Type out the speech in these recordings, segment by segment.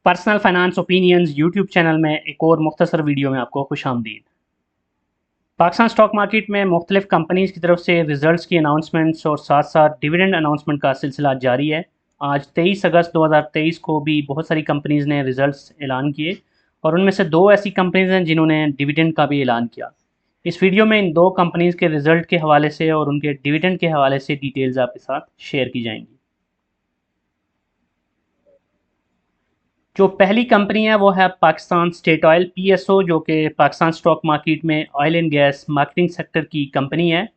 Personal finance opinions YouTube channel में एक और मुख्तसर वीडियो में आपको खुशामदीद। पाकिस्तान स्टॉक मार्केट में मुख्तलिफ कंपनीज़ की तरफ से रिजल्ट्स की अनाउंसमेंट्स और साथ साथ डिविडेंड अनाउंसमेंट का सिलसिला जारी है। आज 23 अगस्त 2023 को भी बहुत सारी कंपनीज़ ने रिजल्ट्स ऐलान किए और उनमें से दो ऐसी कंपनीज़ हैं जिन्होंने डिविडेंड का भी ऐलान किया। इस वीडियो में इन दो कंपनीज़ के रिजल्ट के हवाले से और उनके डिविडेंड के हवाले से डिटेल्स आपके साथ शेयर की जाएंगी। जो पहली कंपनी है वो है पाकिस्तान स्टेट ऑयल पीएसओ, जो कि पाकिस्तान स्टॉक मार्केट में oil and gas marketing sector की कंपनी है।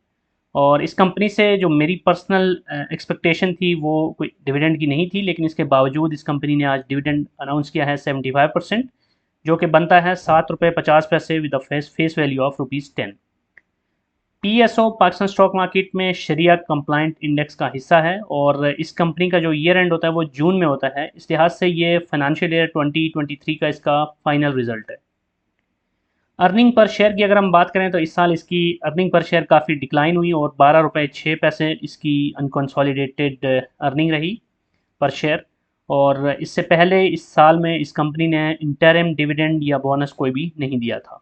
और इस कंपनी से जो मेरी पर्सनल एक्सपेक्टेशन थी वो कोई डिविडेंड की नहीं थी, लेकिन इसके बावजूद इस कंपनी ने आज डिविडेंड अनाउंस किया है 75%, जो कि बनता है ₹7.50 with a face value of ₹10। PSO Pakistan stock market में शरिया कंप्लाइंट इंडेक्स का हिस्सा है और इस कंपनी का जो ईयर एंड होता है वो जून में होता है। इस लिहाज से ये फाइनेंशियल ईयर 2023 का इसका फाइनल रिजल्ट है। अर्निंग पर शेयर की अगर हम बात करें तो इस साल इसकी अर्निंग पर शेयर काफ़ी डिक्लाइन हुई और ₹12.06 इसकी अनकंसोलिडेटेड अर्निंग रही पर शेयर। और इससे पहले इस साल में इस कंपनी ने इंटरिम डिविडेंड या बोनस कोई भी नहीं दिया था।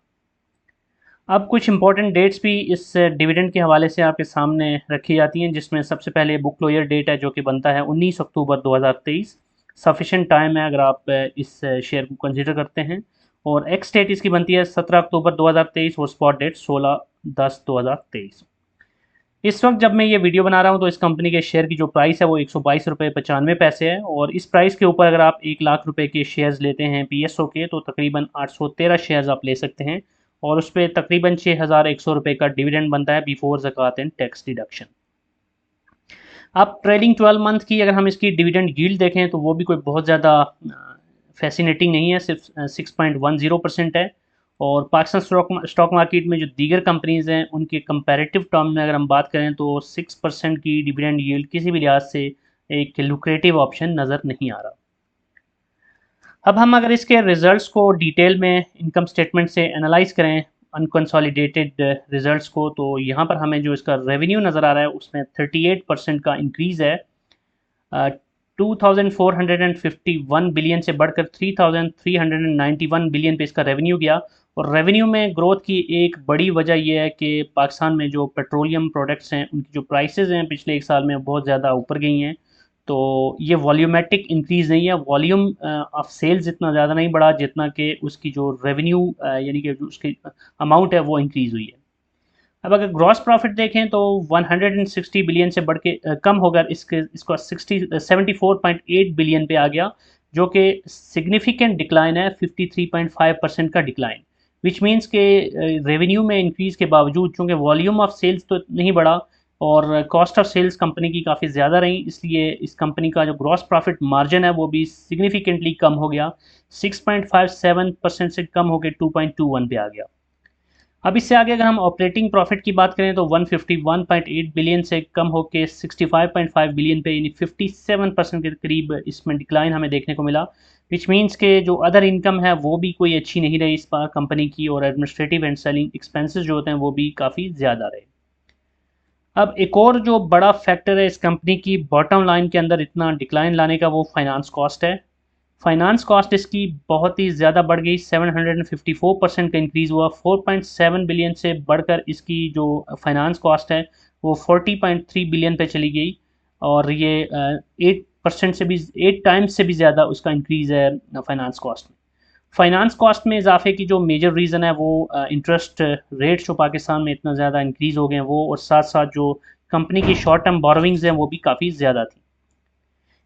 अब कुछ इंपॉर्टेंट डेट्स भी इस डिविडेंड के हवाले से आपके सामने रखी जाती हैं, जिसमें सबसे पहले बुक क्लोजर डेट है जो कि बनता है 19 अक्टूबर 2023। सफिशेंट टाइम है अगर आप इस शेयर को कंसिडर करते हैं। और एक्स डेट इसकी बनती है 17 अक्टूबर 2023 और स्पॉट डेट 16/10/2023। इस वक्त जब मैं ये वीडियो बना रहा हूँ तो इस कंपनी के शेयर की जो प्राइस है वो ₹122.95 है और इस प्राइस के ऊपर अगर आप ₹1,00,000 के शेयर्स लेते हैं पीएसओ के तो तकरीबन 813 शेयर्स आप ले सकते हैं और उस पर तकरीबन ₹6,100 का डिविडेंड बनता है बिफोर ज़कात एंड टैक्स डिडक्शन। अब ट्रेलिंग 12 मंथ की अगर हम इसकी डिविडेंड यील्ड देखें तो वो भी कोई बहुत ज़्यादा फैसिनेटिंग नहीं है, सिर्फ 6.10% है। और पाकिस्तान स्टॉक मार्केट में जो दीगर कंपनीज़ हैं उनके कंपैरेटिव टर्म में अगर हम बात करें तो 6% की डिविडेंड यील्ड किसी भी लिहाज से एक लुक्रेटिव ऑप्शन नज़र नहीं आ रहा। अब हम अगर इसके रिजल्ट्स को डिटेल में इनकम स्टेटमेंट से एनालाइज करें अनकंसोलिडेटेड रिजल्ट्स को, तो यहाँ पर हमें जो इसका रेवेन्यू नज़र आ रहा है उसमें 38% का इंक्रीज़ है। 2451 बिलियन से बढ़कर 3391 बिलियन पे इसका रेवेन्यू गया। और रेवेन्यू में ग्रोथ की एक बड़ी वजह यह है कि पाकिस्तान में जो पेट्रोलियम प्रोडक्ट्स हैं उनकी जो प्राइसेस हैं पिछले एक साल में बहुत ज़्यादा ऊपर गई हैं। तो ये वॉल्यूमेटिक इंक्रीज़ नहीं है, वॉल्यूम ऑफ सेल्स इतना ज़्यादा नहीं बढ़ा जितना कि उसकी जो रेवेन्यू यानी कि जो उसकी अमाउंट है वो इंक्रीज़ हुई है। अब अगर ग्रॉस प्रॉफिट देखें तो 160 बिलियन से बढ़ के कम होकर इसको 74.8 बिलियन पे आ गया, जो कि सिग्निफिकेंट डिक्लाइन है, 53.5% का डिक्लाइन। विच मीन्स के रेवेन्यू में इंक्रीज़ के बावजूद चूँकि वॉल्यूम ऑफ सेल्स तो नहीं बढ़ा और कॉस्ट ऑफ सेल्स कंपनी की काफ़ी ज़्यादा रही, इसलिए इस कंपनी का जो ग्रॉस प्रॉफिट मार्जिन है वो भी सिग्निफिकेंटली कम हो गया, 6.57% से कम होकर 2.21 पे आ गया। अब इससे आगे अगर हम ऑपरेटिंग प्रॉफिट की बात करें तो 151.8 बिलियन से कम होकर 65.5 बिलियन पे यानी 57% के करीब इसमें डिक्लाइन हमें देखने को मिला। विच मीन्स के जो अदर इनकम है वो भी कोई अच्छी नहीं रही इस बार कंपनी की और एडमिनिस्ट्रेटिव एंड सेलिंग एक्सपेंसेस जो होते हैं वो भी काफ़ी ज़्यादा रहे। अब एक और जो बड़ा फैक्टर है इस कंपनी की बॉटम लाइन के अंदर इतना डिक्लाइन लाने का वो फाइनेंस कॉस्ट है। फाइनेंस कॉस्ट इसकी बहुत ही ज़्यादा बढ़ गई, 754% का इंक्रीज़ हुआ, 4.7 बिलियन से बढ़कर इसकी जो फाइनेंस कॉस्ट है वो 40.3 बिलियन पे चली गई। और ये 8% से भी 8 टाइम्स से भी ज़्यादा उसका इंक्रीज़ है फाइनेंस कॉस्ट में। फाइनेंस कॉस्ट में इजाफे की जो मेजर रीज़न है वो इंटरेस्ट रेट्स जो पाकिस्तान में इतना ज़्यादा इंक्रीज़ हो गए हैं वो, और साथ साथ जो कंपनी की शॉर्ट टर्म बोरोविंग्स हैं वो भी काफ़ी ज़्यादा थी।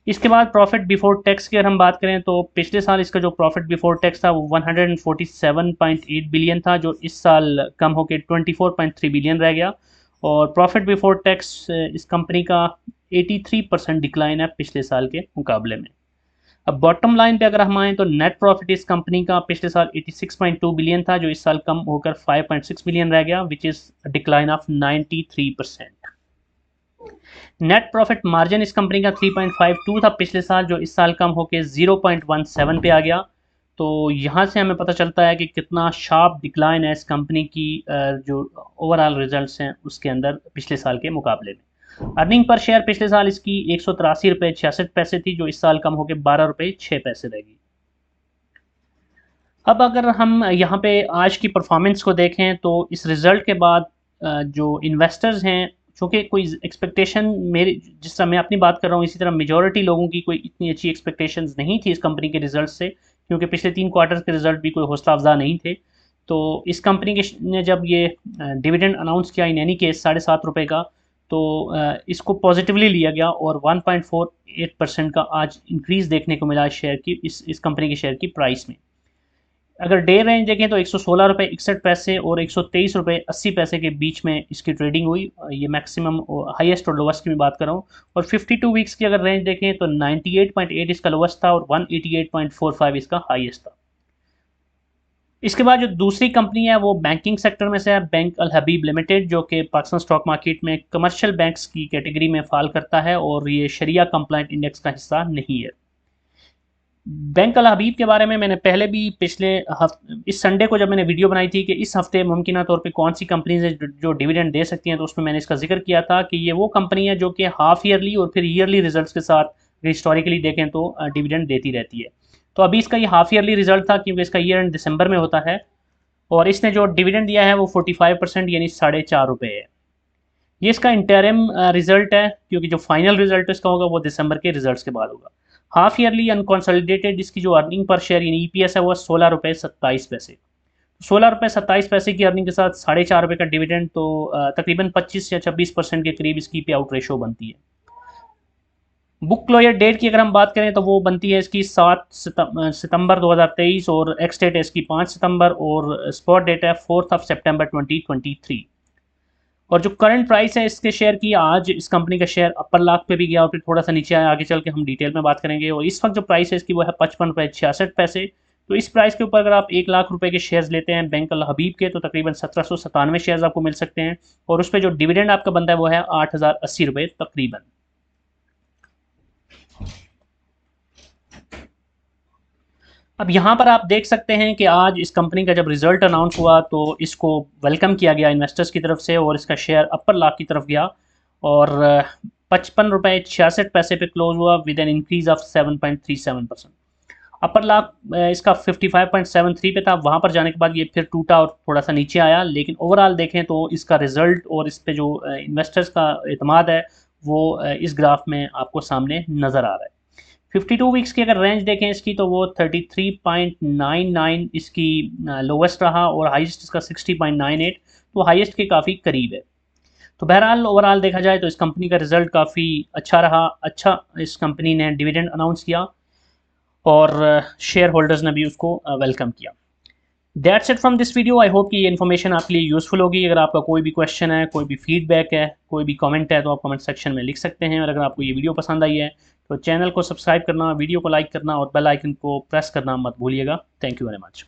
इसके बाद प्रॉफिट बिफोर टैक्स की अगर हम बात करें तो पिछले साल इसका जो प्रॉफिट बिफोर टैक्स था वो 147.8 बिलियन था, जो इस साल कम होकर 24.3 बिलियन रह गया। और प्रॉफिट बिफोर टैक्स इस कंपनी का 83% डिक्लाइन है पिछले साल के मुकाबले में। अब बॉटम लाइन पे अगर हम आएँ तो नेट प्रॉफिट इस कंपनी का पिछले साल 86.2 बिलियन था, जो इस साल कम होकर 5.6 बिलियन रह गया, which is decline of 93%। Net profit margin इस कंपनी का 3.52 था पिछले साल, जो इस साल कम होकर 0.17 पे आ गया। तो यहाँ से हमें पता चलता है कि कितना शार्प डिक्लाइन है इस कंपनी की जो ओवरऑल रिजल्ट्स हैं उसके अंदर पिछले साल के मुकाबले में। अर्निंग पर शेयर पिछले साल इसकी ₹183.66 थी, जो इस साल कम होकर ₹12.06 रहेगी। अब अगर हम यहाँ पे आज की परफॉर्मेंस को देखें तो इस रिज़ल्ट के बाद जो इन्वेस्टर्स हैं, चूँकि कोई एक्सपेक्टेशन मेरी, जिस तरह मैं अपनी बात कर रहा हूँ इसी तरह मेजॉरिटी लोगों की कोई इतनी अच्छी एक्सपेक्टेशंस नहीं थी इस कंपनी के रिज़ल्ट से, क्योंकि पिछले 3 क्वार्टर्स के रिज़ल्ट भी कोई हौसला अफ़ज़ा नहीं थे। तो इस कंपनी के ने जब ये डिविडेंड अनाउंस किया इन एनी केस ₹7.5 का, तो इसको पॉजिटिवली लिया गया और 1.48% का आज इंक्रीज़ देखने को मिला शेयर की, इस कंपनी के शेयर की प्राइस में। अगर डे रेंज देखें तो ₹116.61 और ₹123.80 के बीच में इसकी ट्रेडिंग हुई। ये मैक्सिमम और हाईएस्ट और लोवेस्ट की मैं बात कर रहा हूँ। और 52 वीक्स की अगर रेंज देखें तो 98.8 इसका लोवेस्ट था और 188.45 इसका हाईएस्ट था। इसके बाद जो दूसरी कंपनी है वो बैंकिंग सेक्टर में से है, बैंक अल हबीब लिमिटेड, जो कि पाकिस्तान स्टॉक मार्केट में कमर्शियल बैंक्स की कैटेगरी में फॉल करता है और ये शरिया कंप्लाइंट इंडेक्स का हिस्सा नहीं है। बैंक अल हबीब के बारे में मैंने पहले भी पिछले इस संडे को जब मैंने वीडियो बनाई थी कि इस हफ्ते मुमकिन तौर पे कौन सी कंपनीज है जो डिविडेंड दे सकती हैं, तो उसमें मैंने इसका जिक्र किया था कि ये वो कंपनी है जो कि हाफ ईयरली और फिर ईयरली रिजल्ट्स के साथ हिस्टोरिकली देखें तो डिविडेंड देती रहती है। तो अभी इसका ये हाफ ईयरली रिजल्ट था क्योंकि इसका ईयर एंड दिसंबर में होता है और इसने जो डिविडेंड दिया है वो 45% यानी ₹4.5 है। ये इसका इंटरिम रिजल्ट है क्योंकि जो फाइनल रिजल्ट इसका होगा वो दिसंबर के रिजल्ट्स के बाद होगा। हाफ ईयरली अनकॉन्सोलिडेटेड इसकी जो अर्निंग पर शेयर यानी ईपीएस है वो ₹16.27। ₹16.27 की अर्निंग के साथ ₹4.5 का डिविडेंड, तो तकरीबन 25 या 26% के करीब इसकी पे आउट रेशो बनती है। बुक क्लोजर डेट की अगर हम बात करें तो वो बनती है इसकी 7 सितंबर 2023 और एक्स डेट है इसकी 5 सितंबर और स्पॉट डेट है 4 सितंबर 2023। और जो करंट प्राइस है इसके शेयर की, आज इस कंपनी का शेयर अपर लाख पे भी गया और फिर थोड़ा सा नीचे आया, आगे चल के हम डिटेल में बात करेंगे। और इस वक्त जो प्राइस है इसकी वो है ₹55.66। तो इस प्राइस के ऊपर अगर आप ₹1,00,000 के शेयर्स लेते हैं बैंक अल हबीब के तो तकरीबन 1797 शेयर्स आपको मिल सकते हैं और उस पर जो डिविडेंड आपका बनता है वो है ₹8,080 तकरीबन। अब यहाँ पर आप देख सकते हैं कि आज इस कंपनी का जब रिजल्ट अनाउंस हुआ तो इसको वेलकम किया गया इन्वेस्टर्स की तरफ से और इसका शेयर अपर लाख की तरफ गया और ₹55.66 पे क्लोज हुआ विद एन इंक्रीज ऑफ 7.37%। अपर लाख इसका 55.73 पे था, वहाँ पर जाने के बाद ये फिर टूटा और थोड़ा सा नीचे आया, लेकिन ओवरऑल देखें तो इसका रिजल्ट और इस पे जो इन्वेस्टर्स का एतमाद है वो इस ग्राफ में आपको सामने नज़र आ रहा है। 52 वीक्स की अगर रेंज देखें इसकी तो वो 33.99 इसकी लोवेस्ट रहा और हाईएस्ट इसका 60.98, तो हाईएस्ट के काफ़ी करीब है। तो बहरहाल ओवरऑल देखा जाए तो इस कंपनी का रिजल्ट काफ़ी अच्छा रहा। अच्छा, इस कंपनी ने डिविडेंड अनाउंस किया और शेयर होल्डर्स ने भी उसको वेलकम किया। That's it from this video. I hope कि ये इन्फॉर्मेशन आपके लिए यूज़फुल होगी। अगर आपका कोई भी क्वेश्चन है, कोई भी फीडबैक है, कोई भी कमेंट है तो आप कमेंट सेक्शन में लिख सकते हैं। और अगर आपको ये वीडियो पसंद आई है तो चैनल को सब्सक्राइब करना, वीडियो को लाइक करना और बेल आइकन को प्रेस करना मत भूलिएगा। Thank you very much.